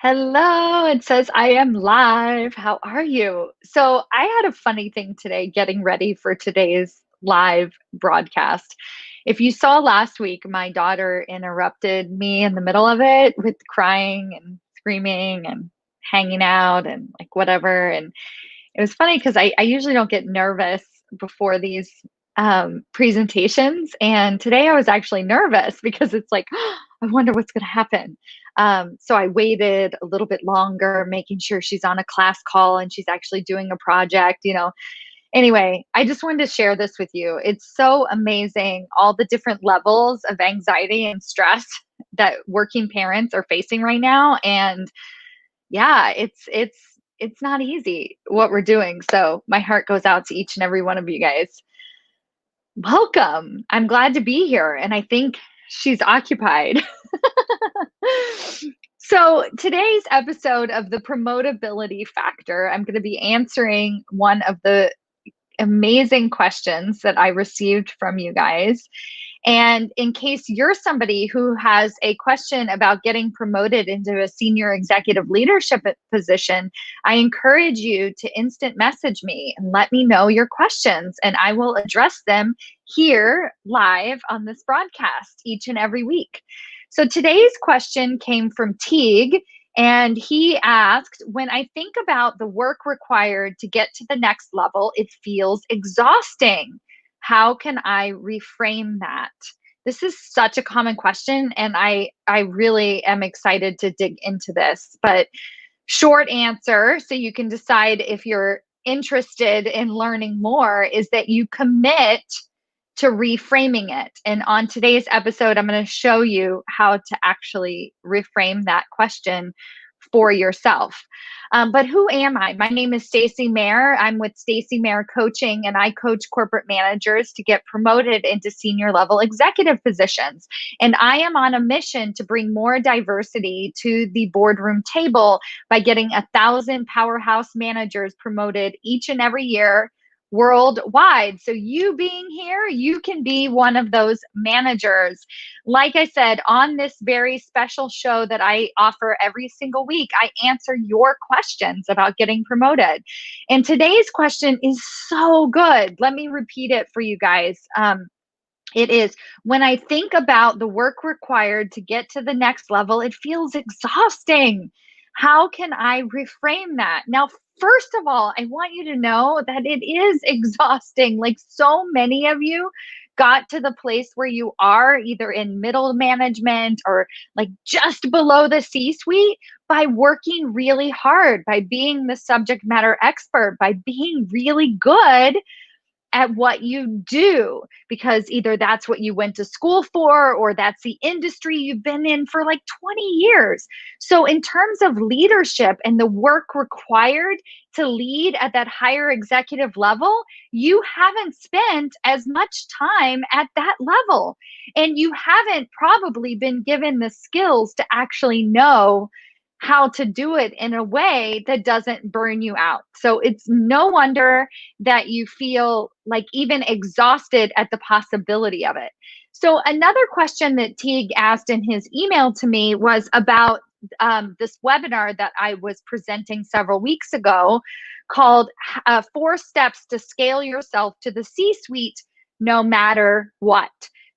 Hello, it says I am live. How are you? So, I had a funny thing today getting ready for today's live broadcast. If you saw last week, my daughter interrupted me in the middle of it with crying and screaming and hanging out and like whatever. And it was funny because I usually don't get nervous before these presentations. And today I was actually nervous because it's like, I wonder what's going to happen. So I waited a little bit longer, making sure she's on a class call and she's actually doing a project. Anyway, I just wanted to share this with you. It's so amazing all the different levels of anxiety and stress that working parents are facing right now. And yeah, it's not easy what we're doing. So my heart goes out to each and every one of you guys. Welcome. I'm glad to be here. And I think she's occupied. So today's episode of the promotability factor, I'm going to be answering one of the amazing questions that I received from you guys. And in case you're somebody who has a question about getting promoted into a senior executive leadership position, I encourage you to instant message me and let me know your questions, and I will address them here live on this broadcast each and every week. So today's question came from Teague, and he asked, when I think about the work required to get to the next level, it feels exhausting. How can I reframe that? This is such a common question, and I really am excited to dig into this. But short answer, so you can decide if you're interested in learning more, is that you commit to reframing it. And on today's episode, I'm going to show you how to actually reframe that question for yourself. But who am I? My name is Stacy Mayer. I'm with Stacy Mayer Coaching, and I coach corporate managers to get promoted into senior level executive positions. And I am on a mission to bring more diversity to the boardroom table by getting 1,000 powerhouse managers promoted each and every year worldwide. So you being here, you can be one of those managers. Like I said, on this very special show that I offer every single week, I answer your questions about getting promoted. And today's question is so good. Let me repeat it for you guys. It is, when I think about the work required to get to the next level, it feels exhausting. How can I reframe that? Now, first of all, I want you to know that it is exhausting. Like, so many of you got to the place where you are, either in middle management or like just below the C suite, by working really hard, by being the subject matter expert, by being really good at what you do, because either that's what you went to school for or that's the industry you've been in for like 20 years. So, in terms of leadership and the work required to lead at that higher executive level, you haven't spent as much time at that level. And you haven't probably been given the skills to actually know how to do it in a way that doesn't burn you out. So it's no wonder that you feel like even exhausted at the possibility of it. So another question that Teague asked in his email to me was about this webinar that I was presenting several weeks ago called 4 Steps to Scale Yourself to the C-Suite No Matter What.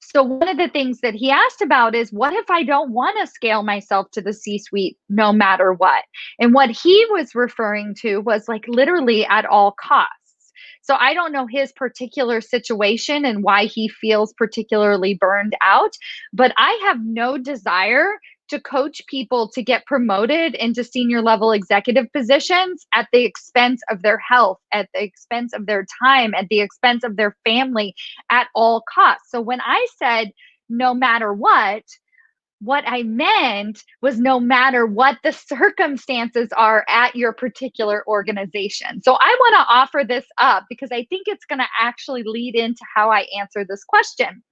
So one of the things that he asked about is, what if I don't want to scale myself to the C-suite no matter what? And what he was referring to was like literally at all costs. So I don't know his particular situation and why he feels particularly burned out, but I have no desire to coach people to get promoted into senior level executive positions at the expense of their health, at the expense of their time, at the expense of their family, at all costs. So when I said no matter what I meant was no matter what the circumstances are at your particular organization. So I want to offer this up because I think it's going to actually lead into how I answer this question.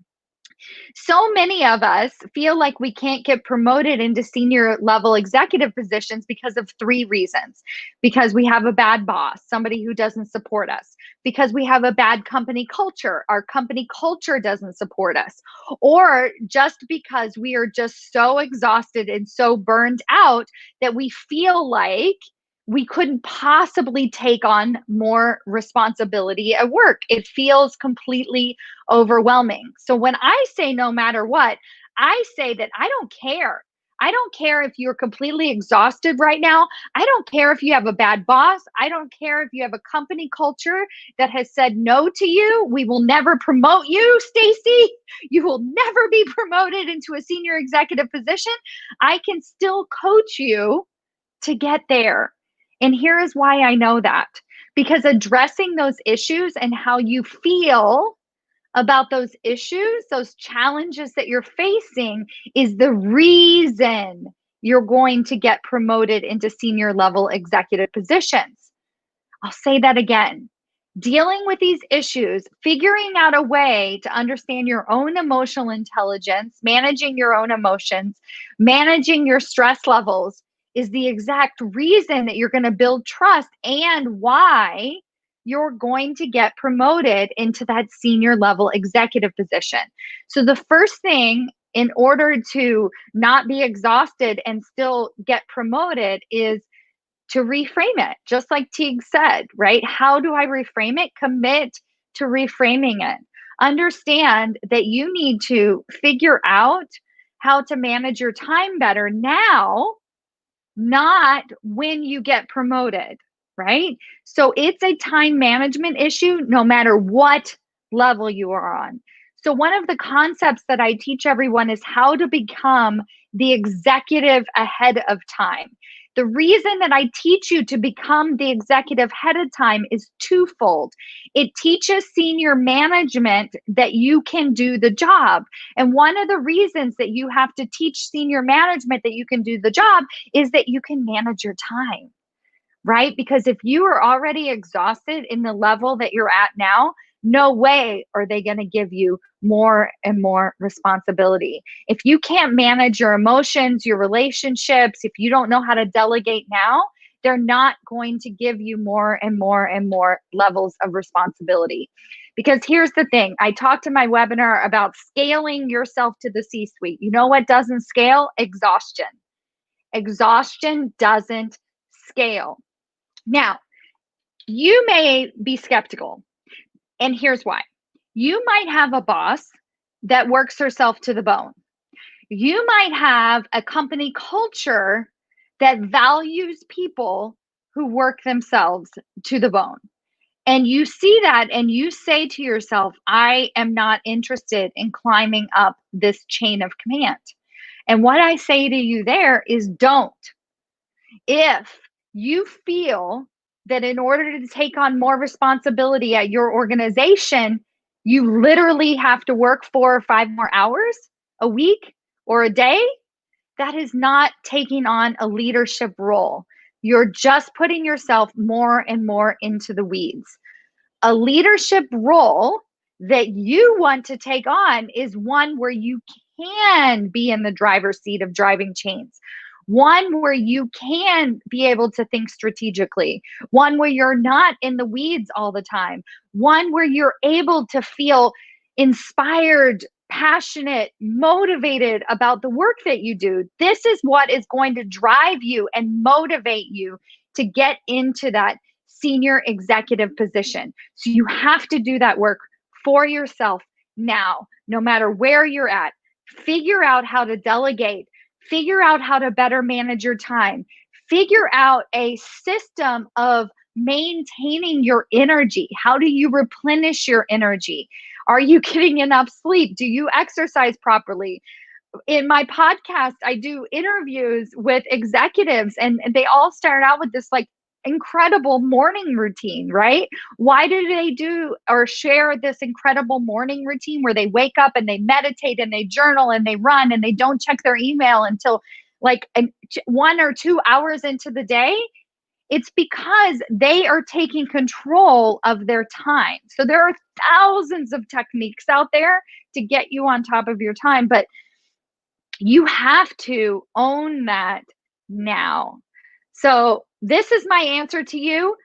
So many of us feel like we can't get promoted into senior level executive positions because of three reasons. Because we have a bad boss, somebody who doesn't support us. Because we have a bad company culture, our company culture doesn't support us. Or just because we are just so exhausted and so burned out that we feel like we couldn't possibly take on more responsibility at work. It feels completely overwhelming. So when I say no matter what, I say that I don't care. I don't care if you're completely exhausted right now. I don't care if you have a bad boss. I don't care if you have a company culture that has said no to you. We will never promote you, Stacy. You will never be promoted into a senior executive position. I can still coach you to get there. And here is why I know that. Because addressing those issues and how you feel about those issues, those challenges that you're facing, is the reason you're going to get promoted into senior level executive positions. I'll say that again. Dealing with these issues, figuring out a way to understand your own emotional intelligence, managing your own emotions, managing your stress levels is the exact reason that you're going to build trust and why you're going to get promoted into that senior level executive position. So, the first thing in order to not be exhausted and still get promoted is to reframe it, just like Teague said, right? How do I reframe it? Commit to reframing it. Understand that you need to figure out how to manage your time better now, not when you get promoted, right? So it's a time management issue no matter what level you are on. So, one of the concepts that I teach everyone is how to become the executive ahead of time. The reason that I teach you to become the executive ahead of time is twofold. It teaches senior management that you can do the job. And one of the reasons that you have to teach senior management that you can do the job is that you can manage your time, right? Because if you are already exhausted in the level that you're at now, no way are they going to give you more and more responsibility. If you can't manage your emotions, your relationships, if you don't know how to delegate now, they're not going to give you more and more and more levels of responsibility. Because here's the thing, I talked in my webinar about scaling yourself to the C-suite. You know what doesn't scale? Exhaustion. Exhaustion doesn't scale. Now, you may be skeptical, and here's why. You might have a boss that works herself to the bone. You might have a company culture that values people who work themselves to the bone. And you see that and you say to yourself, I am not interested in climbing up this chain of command. And what I say to you there is don't. If you feel that in order to take on more responsibility at your organization, you literally have to work 4 or 5 more hours a week or a day, that is not taking on a leadership role. You're just putting yourself more and more into the weeds. A leadership role that you want to take on is one where you can be in the driver's seat of driving chains, one where you can be able to think strategically, one where you're not in the weeds all the time, one where you're able to feel inspired, passionate, motivated about the work that you do. This is what is going to drive you and motivate you to get into that senior executive position. So you have to do that work for yourself now, no matter where you're at. Figure out how to delegate, figure out how to better manage your time, figure out a system of maintaining your energy. How do you replenish your energy? Are you getting enough sleep? Do you exercise properly? In my podcast, I do interviews with executives, and they all start out with this like incredible morning routine, right? Why do they do or share this incredible morning routine where they wake up and they meditate and they journal and they run and they don't check their email until like 1 or 2 hours into the day? It's because they are taking control of their time. So there are thousands of techniques out there to get you on top of your time, but you have to own that now. So this is my answer to you.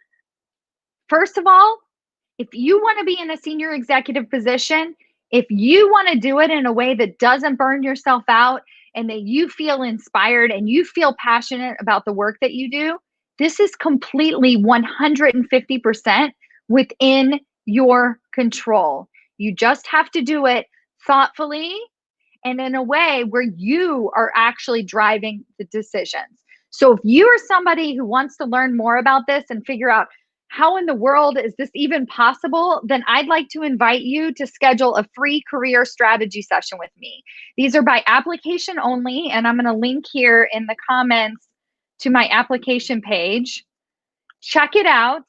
First of all, if you want to be in a senior executive position, if you want to do it in a way that doesn't burn yourself out and that you feel inspired and you feel passionate about the work that you do, this is completely 150% within your control. You just have to do it thoughtfully and in a way where you are actually driving the decisions. So if you are somebody who wants to learn more about this and figure out how in the world is this even possible, then I'd like to invite you to schedule a free career strategy session with me. These are by application only, and I'm going to link here in the comments to my application page. Check it out,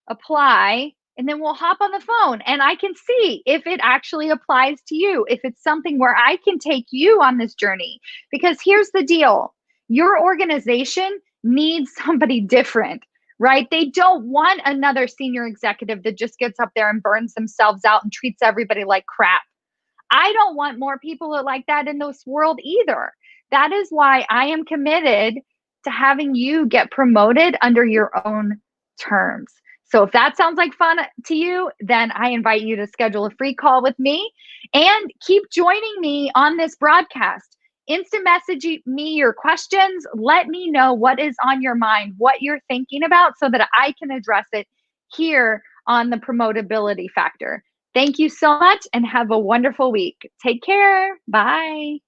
apply, and then we'll hop on the phone and I can see if it actually applies to you, if it's something where I can take you on this journey. Because here's the deal, your organization needs somebody different, right? They don't want another senior executive that just gets up there and burns themselves out and treats everybody like crap. I don't want more people like that in this world either. That is why I am committed to having you get promoted under your own terms. So if that sounds like fun to you, then I invite you to schedule a free call with me and keep joining me on this broadcast. Instant message me your questions. Let me know what is on your mind, what you're thinking about, so that I can address it here on the Promotability Factor. Thank you so much and have a wonderful week. Take care. Bye.